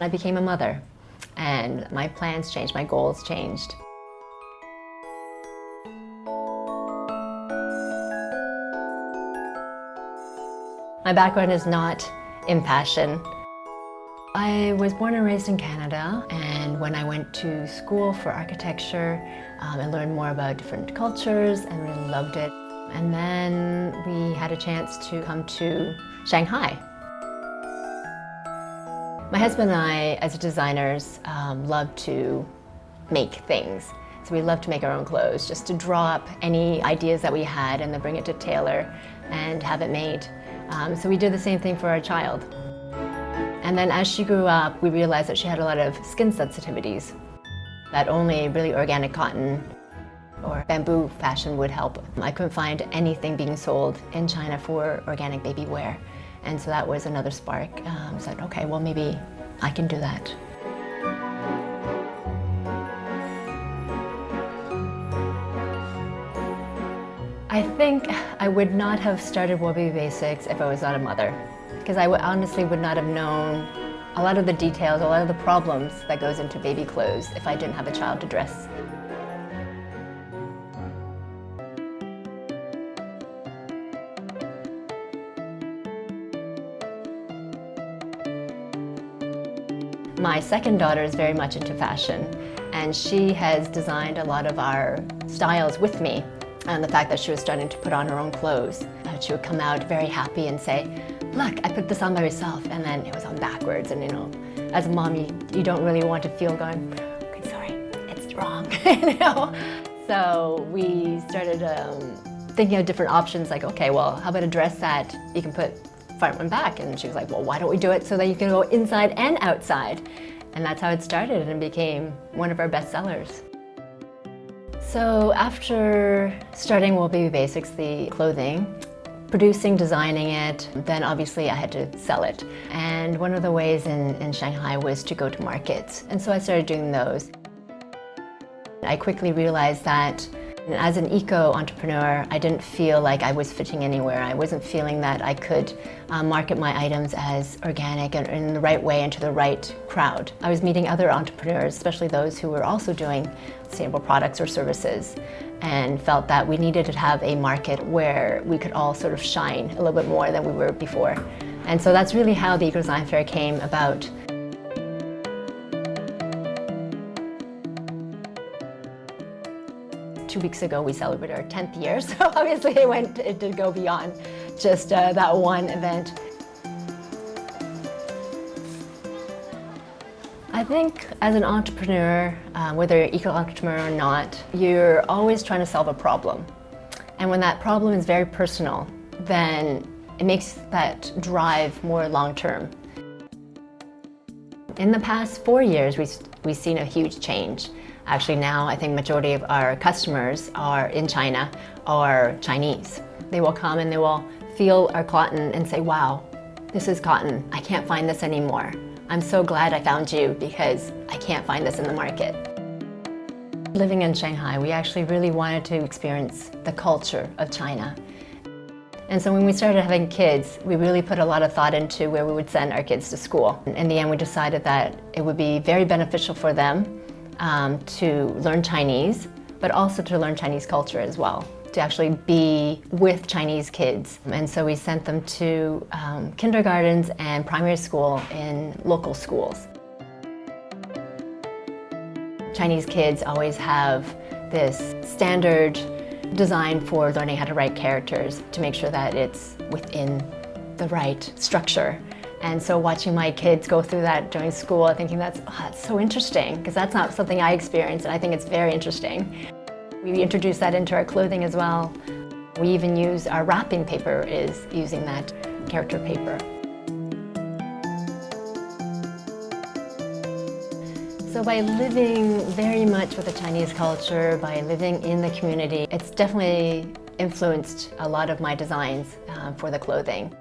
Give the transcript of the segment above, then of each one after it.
I became a mother, and my plans changed, my goals changed. My background is not in fashion. I was born and raised in Canada, and when I went to school for architecture, I learned more about different cultures and really loved it. And then we had a chance to come to Shanghai. My husband and I, as designers, love to make things. So we love to make our own clothes, just to draw up any ideas that we had and then bring it to tailor and have it made. So we did the same thing for our child. And then as she grew up, we realized that she had a lot of skin sensitivities, that only really organic cotton or bamboo fashion would help. I couldn't find anything being sold in China for organic baby wear. And so that was another spark. I said, okay, well, maybe I can do that. I think I would not have started Wobi Basics if I was not a mother, because I honestly would not have known a lot of the details, a lot of the problems that goes into baby clothes if I didn't have a child to dress. My second daughter is very much into fashion, and she has designed a lot of our styles with me. And the fact that she was starting to put on her own clothes, she would come out very happy and say, look, I put this on by myself, and then it was on backwards. And as a mom, you don't really want to feel going, okay, sorry, it's wrong, So we started thinking of different options, like, okay, well, how about a dress that you can put front and back? And she was like, well, why don't we do it so that you can go inside and outside? And that's how it started, and it became one of our best sellers. So after starting Wobi Basics, the clothing, producing, designing it, then obviously I had to sell it. And one of the ways in Shanghai was to go to markets. And so I started doing those. I quickly realized that as an eco-entrepreneur, I didn't feel like I was fitting anywhere. I wasn't feeling that I could market my items as organic and in the right way and to the right crowd. I was meeting other entrepreneurs, especially those who were also doing sustainable products or services, and felt that we needed to have a market where we could all sort of shine a little bit more than we were before. And so that's really how the Eco Design Fair came about. Two weeks ago, we celebrated our 10th year, so obviously it did go beyond just that one event. I think as an entrepreneur, whether you're an eco-entrepreneur or not, you're always trying to solve a problem. And when that problem is very personal, then it makes that drive more long-term. In the past 4 years, we've seen a huge change. Actually now, I think majority of our customers are in China or Chinese. They will come and they will feel our cotton and say, wow, this is cotton. I can't find this anymore. I'm so glad I found you because I can't find this in the market. Living in Shanghai, we actually really wanted to experience the culture of China. And so when we started having kids, we really put a lot of thought into where we would send our kids to school. In the end, we decided that it would be very beneficial for them to learn Chinese, but also to learn Chinese culture as well, to actually be with Chinese kids. And so we sent them to kindergartens and primary school in local schools. Chinese kids always have this standard design for learning how to write characters to make sure that it's within the right structure. And so watching my kids go through that during school, thinking that's so interesting, because that's not something I experienced, and I think it's very interesting. We introduced that into our clothing as well. We even use our wrapping paper is using that character paper. So by living very much with the Chinese culture, by living in the community, it's definitely influenced a lot of my designs for the clothing.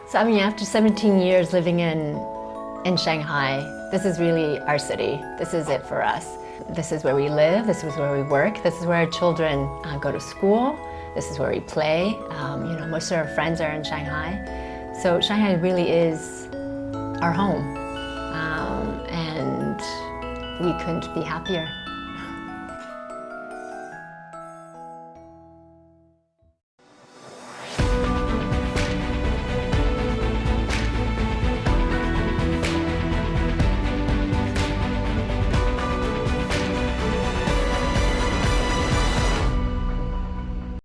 So I mean, after 17 years living in Shanghai, this is really our city. This is it for us. This is where we live, this is where we work, this is where our children go to school, This is where we play. You know, most of our friends are in Shanghai. So Shanghai really is our home. And we couldn't be happier.